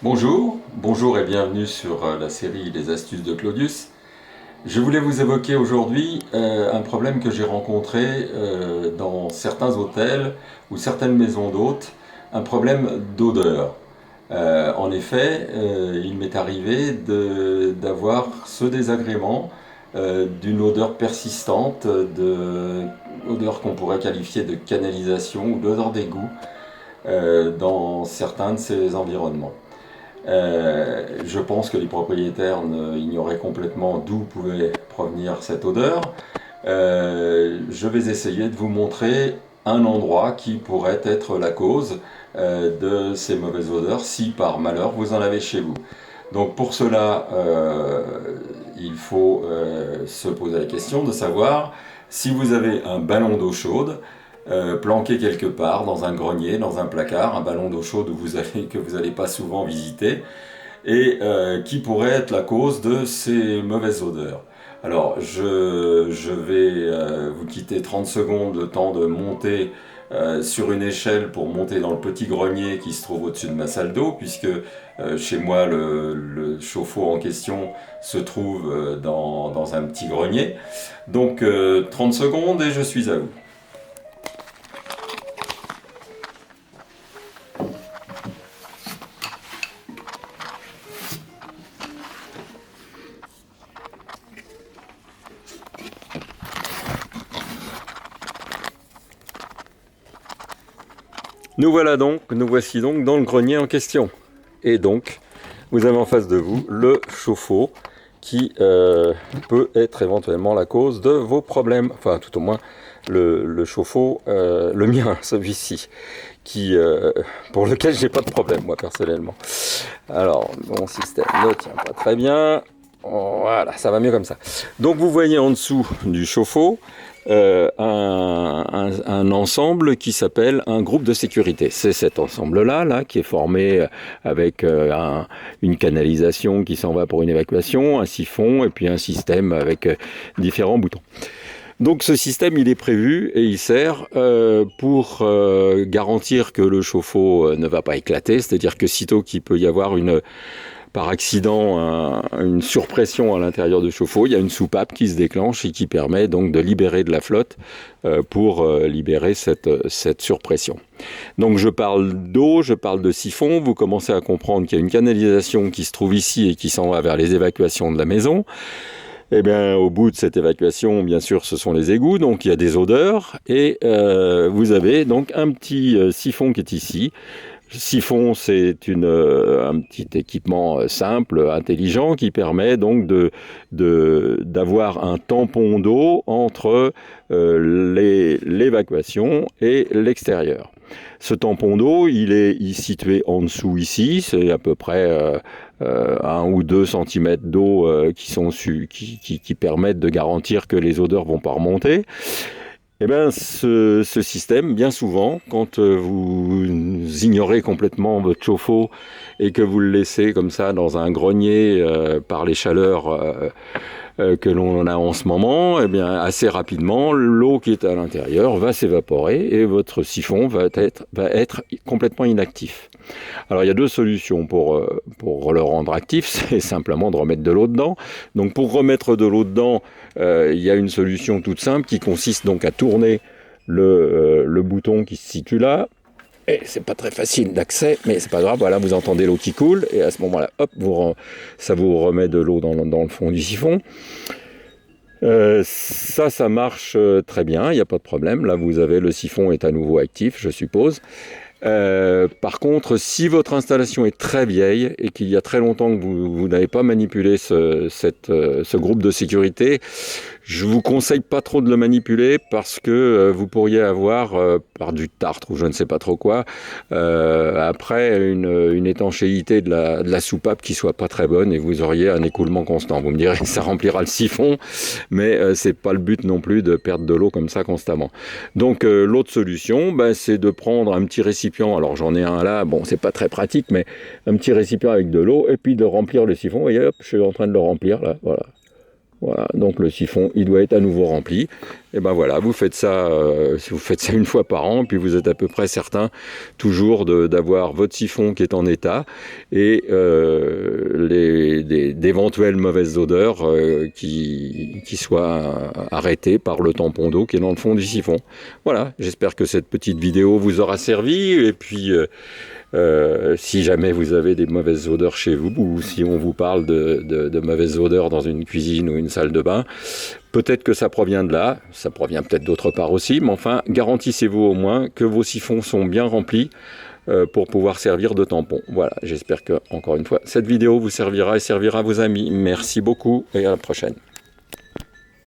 Bonjour et bienvenue sur la série Les astuces de Claudius. Je voulais vous évoquer aujourd'hui un problème que j'ai rencontré dans certains hôtels ou certaines maisons d'hôtes, un problème d'odeur. En effet, il m'est arrivé d'avoir ce désagrément d'une odeur persistante, odeur qu'on pourrait qualifier de canalisation ou d'odeur d'égout dans certains de ces environnements. Je pense que les propriétaires ignoraient complètement d'où pouvait provenir cette odeur. Je vais essayer de vous montrer un endroit qui pourrait être la cause de ces mauvaises odeurs si par malheur vous en avez chez vous. Donc pour cela, il faut se poser la question de savoir si vous avez un ballon d'eau chaude planqué quelque part dans un grenier, dans un placard, un ballon d'eau chaude que vous n'allez pas souvent visiter et qui pourrait être la cause de ces mauvaises odeurs. Alors je vais vous quitter 30 secondes, le temps de monter sur une échelle pour monter dans le petit grenier qui se trouve au-dessus de ma salle d'eau, puisque chez moi le chauffe-eau en question se trouve dans un petit grenier. Donc 30 secondes et je suis à vous. Nous voici donc dans le grenier en question. Et donc, vous avez en face de vous le chauffe-eau qui peut être éventuellement la cause de vos problèmes. Enfin, tout au moins, le chauffe-eau, le mien, celui-ci, pour lequel j'ai pas de problème, moi, personnellement. Alors, mon système ne tient pas très bien. Voilà, ça va mieux comme ça. Donc, vous voyez en dessous du chauffe-eau un ensemble qui s'appelle un groupe de sécurité. C'est cet ensemble-là qui est formé avec une canalisation qui s'en va pour une évacuation, un siphon et puis un système avec différents boutons. Donc ce système, il est prévu et il sert pour garantir que le chauffe-eau ne va pas éclater, c'est-à-dire que sitôt qu'il peut y avoir par accident une surpression à l'intérieur du chauffe-eau, il y a une soupape qui se déclenche et qui permet donc de libérer de la flotte pour libérer cette surpression. Donc je parle d'eau, je parle de siphon, vous commencez à comprendre qu'il y a une canalisation qui se trouve ici et qui s'en va vers les évacuations de la maison. Eh bien, au bout de cette évacuation, bien sûr, ce sont les égouts, donc il y a des odeurs, et vous avez donc un petit siphon qui est ici. Le siphon, c'est un petit équipement simple, intelligent, qui permet donc d'avoir un tampon d'eau entre l'évacuation et l'extérieur. Ce tampon d'eau, il est situé en dessous ici, c'est à peu près 1 ou 2 cm d'eau qui permettent de garantir que les odeurs ne vont pas remonter. Eh bien, ce système, bien souvent, quand vous ignorez complètement votre chauffe-eau et que vous le laissez comme ça dans un grenier par les chaleurs que l'on a en ce moment, eh bien, assez rapidement, l'eau qui est à l'intérieur va s'évaporer et votre siphon va être complètement inactif. Alors, il y a 2 solutions pour le rendre actif, c'est simplement de remettre de l'eau dedans. Donc, pour remettre de l'eau dedans, il y a une solution toute simple qui consiste donc à tourner le bouton qui se situe là. Et c'est pas très facile d'accès, mais c'est pas grave. Voilà, vous entendez l'eau qui coule, et à ce moment-là, hop, ça vous remet de l'eau dans le fond du siphon. Ça marche très bien, il n'y a pas de problème. Là, vous avez le siphon est à nouveau actif, je suppose. Par contre, si votre installation est très vieille et qu'il y a très longtemps que vous n'avez pas manipulé ce groupe de sécurité, je vous conseille pas trop de le manipuler parce que vous pourriez avoir, par du tartre ou je ne sais pas trop quoi, après une étanchéité de la soupape qui soit pas très bonne et vous auriez un écoulement constant. Vous me direz, ça remplira le siphon, mais c'est pas le but non plus de perdre de l'eau comme ça constamment. Donc l'autre solution, c'est de prendre un petit récipient. Alors j'en ai un là, bon c'est pas très pratique, mais un petit récipient avec de l'eau et puis de remplir le siphon. Vous voyez, hop, je suis en train de le remplir là, voilà. Voilà, donc le siphon, il doit être à nouveau rempli. Et ben voilà, vous faites ça une fois par an, puis vous êtes à peu près certain toujours d'avoir votre siphon qui est en état et d'éventuelles mauvaises odeurs qui soient arrêtées par le tampon d'eau qui est dans le fond du siphon. Voilà, j'espère que cette petite vidéo vous aura servi, et puis si jamais vous avez des mauvaises odeurs chez vous, ou si on vous parle de mauvaises odeurs dans une cuisine ou une salle de bain, peut-être que ça provient de là, ça provient peut-être d'autre part aussi, mais enfin, garantissez-vous au moins que vos siphons sont bien remplis pour pouvoir servir de tampon. Voilà, j'espère que, encore une fois, cette vidéo vous servira et servira à vos amis. Merci beaucoup et à la prochaine.